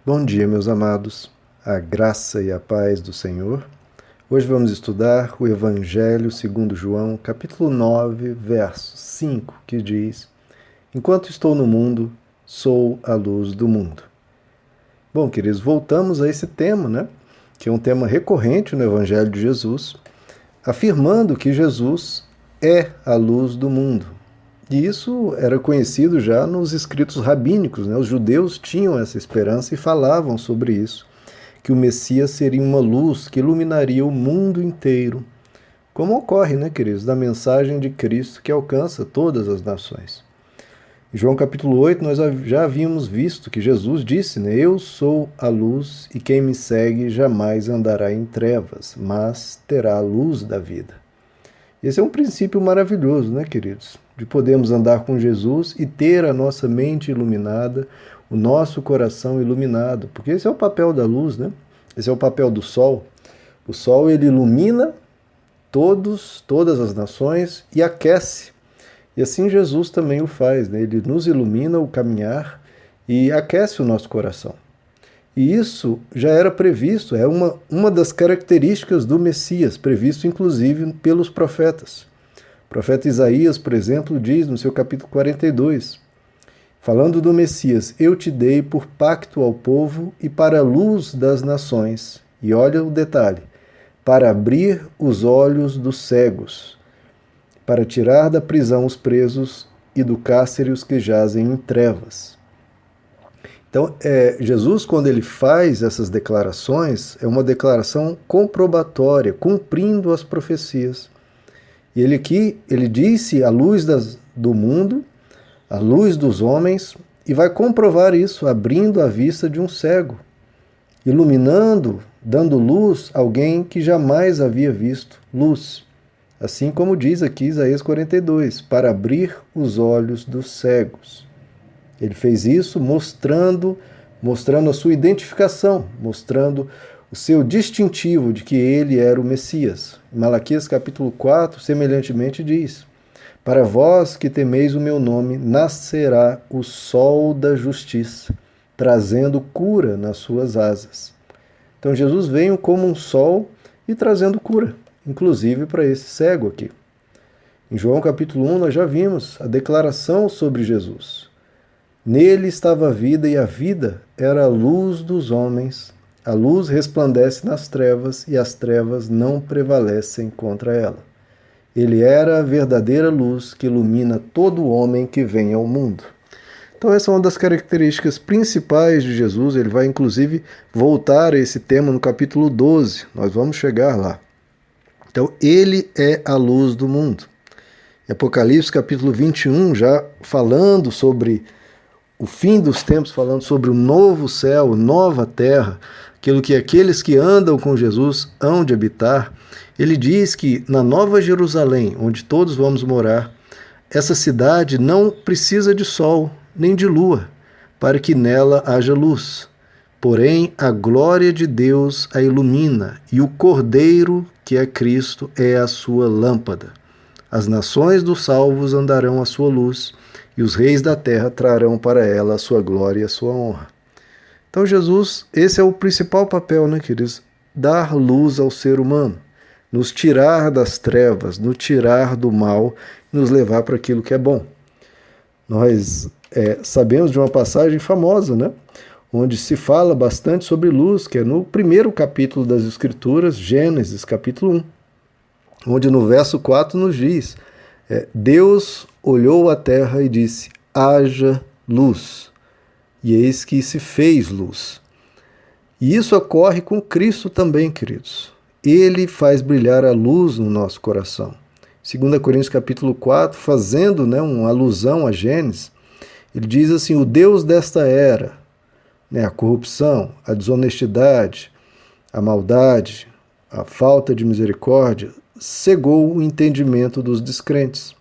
Bom dia, meus amados, a graça e a paz do Senhor. Hoje vamos estudar o Evangelho segundo João, capítulo 9, verso 5, que diz: Enquanto estou no mundo, sou a luz do mundo. Bom, queridos, voltamos a esse tema, né? Que é um tema recorrente no Evangelho de Jesus, afirmando que Jesus é a luz do mundo. E isso era conhecido já nos escritos rabínicos, né? Os judeus tinham essa esperança e falavam sobre isso, que o Messias seria uma luz que iluminaria o mundo inteiro, como ocorre, né, queridos, da mensagem de Cristo que alcança todas as nações. Em João capítulo 8, nós já havíamos visto que Jesus disse, né, Eu sou a luz e quem me segue jamais andará em trevas, mas terá a luz da vida. Esse é um princípio maravilhoso, né, queridos? De podermos andar com Jesus e ter a nossa mente iluminada, o nosso coração iluminado, porque esse é o papel da luz, né? Esse é o papel do sol. O sol, ele ilumina todas as nações e aquece. E assim Jesus também o faz, né? Ele nos ilumina o caminhar e aquece o nosso coração. E isso já era previsto, é uma das características do Messias, previsto inclusive pelos profetas. O profeta Isaías, por exemplo, diz no seu capítulo 42, falando do Messias, Eu te dei por pacto ao povo e para a luz das nações. E olha o detalhe, para abrir os olhos dos cegos, para tirar da prisão os presos e do cárcere os que jazem em trevas. Então, Jesus, quando ele faz essas declarações, é uma declaração comprobatória, cumprindo as profecias. E ele disse a luz do mundo, a luz dos homens, e vai comprovar isso, abrindo a vista de um cego, iluminando, dando luz a alguém que jamais havia visto luz. Assim como diz aqui Isaías 42, para abrir os olhos dos cegos. Ele fez isso mostrando a sua identificação, mostrando o seu distintivo de que ele era o Messias. Em Malaquias capítulo 4, semelhantemente diz, Para vós que temeis o meu nome, nascerá o sol da justiça, trazendo cura nas suas asas. Então Jesus veio como um sol e trazendo cura, inclusive para esse cego aqui. Em João capítulo 1 nós já vimos a declaração sobre Jesus. Nele estava a vida e a vida era a luz dos homens. A luz resplandece nas trevas e as trevas não prevalecem contra ela. Ele era a verdadeira luz que ilumina todo homem que vem ao mundo. Então essa é uma das características principais de Jesus. Ele vai inclusive voltar a esse tema no capítulo 12. Nós vamos chegar lá. Então ele é a luz do mundo. Em Apocalipse capítulo 21, já falando sobre o fim dos tempos, falando sobre o novo céu, nova terra, aquilo que aqueles que andam com Jesus hão de habitar, ele diz que na Nova Jerusalém, onde todos vamos morar, essa cidade não precisa de sol nem de lua, para que nela haja luz. Porém, a glória de Deus a ilumina, e o Cordeiro, que é Cristo, é a sua lâmpada. As nações dos salvos andarão à sua luz, e os reis da terra trarão para ela a sua glória e a sua honra. Então Jesus, esse é o principal papel, né, queridos? Dar luz ao ser humano, nos tirar das trevas, nos tirar do mal, nos levar para aquilo que é bom. Nós sabemos de uma passagem famosa, né, onde se fala bastante sobre luz, que é no primeiro capítulo das Escrituras, Gênesis capítulo 1, onde no verso 4 nos diz, Deus olhou a terra e disse, haja luz. E eis que se fez luz. E isso ocorre com Cristo também, queridos. Ele faz brilhar a luz no nosso coração. 2 Coríntios capítulo 4, fazendo uma alusão a Gênesis, ele diz assim, o Deus desta era, a corrupção, a desonestidade, a maldade, a falta de misericórdia, cegou o entendimento dos descrentes,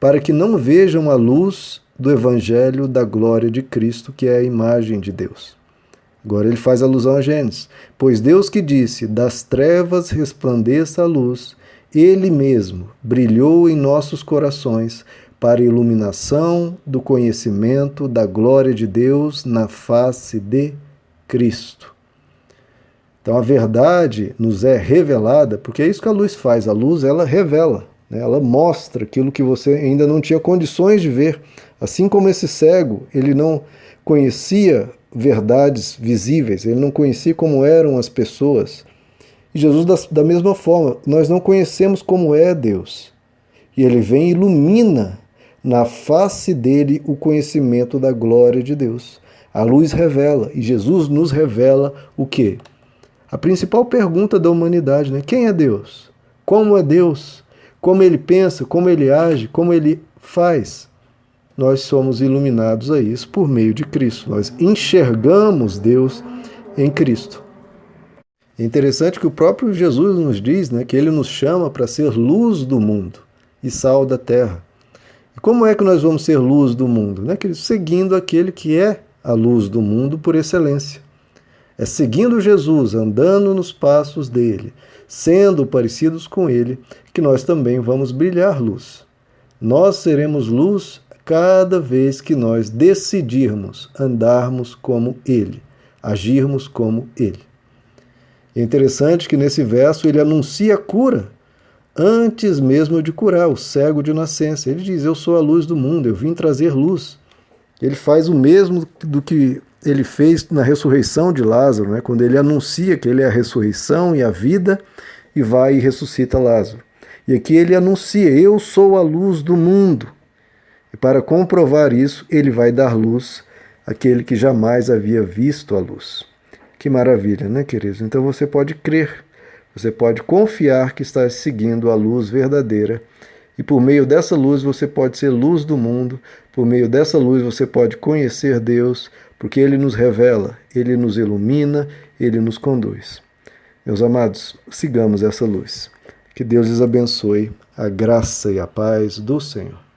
para que não vejam a luz do Evangelho da glória de Cristo, que é a imagem de Deus. Agora ele faz alusão a Gênesis. Pois Deus que disse, das trevas resplandeça a luz, Ele mesmo brilhou em nossos corações para a iluminação do conhecimento da glória de Deus na face de Cristo. Então a verdade nos é revelada, porque é isso que a luz faz. A luz, ela revela, né? Ela mostra aquilo que você ainda não tinha condições de ver. Assim como esse cego, ele não conhecia verdades visíveis, ele não conhecia como eram as pessoas. E Jesus, da mesma forma, nós não conhecemos como é Deus. E ele vem e ilumina na face dele o conhecimento da glória de Deus. A luz revela, e Jesus nos revela o quê? A principal pergunta da humanidade, né? Quem é Deus? Como é Deus? Como ele pensa? Como ele age? Como ele faz? Nós somos iluminados a isso por meio de Cristo. Nós enxergamos Deus em Cristo. É interessante que o próprio Jesus nos diz, né, que ele nos chama para ser luz do mundo e sal da terra. E como é que nós vamos ser luz do mundo? Né? Seguindo aquele que é a luz do mundo por excelência. É seguindo Jesus, andando nos passos dele, sendo parecidos com ele, que nós também vamos brilhar luz. Nós seremos luz cada vez que nós decidirmos andarmos como ele, agirmos como ele. É interessante que nesse verso ele anuncia a cura antes mesmo de curar o cego de nascença. Ele diz, eu sou a luz do mundo, eu vim trazer luz. Ele faz o mesmo do que ele fez na ressurreição de Lázaro, né? Quando ele anuncia que ele é a ressurreição e a vida, e vai e ressuscita Lázaro. E aqui ele anuncia, eu sou a luz do mundo. E para comprovar isso, ele vai dar luz àquele que jamais havia visto a luz. Que maravilha, né, queridos? Então você pode crer, você pode confiar que está seguindo a luz verdadeira, e por meio dessa luz você pode ser luz do mundo, por meio dessa luz você pode conhecer Deus, porque Ele nos revela, Ele nos ilumina, Ele nos conduz. Meus amados, sigamos essa luz. Que Deus lhes abençoe, a graça e a paz do Senhor.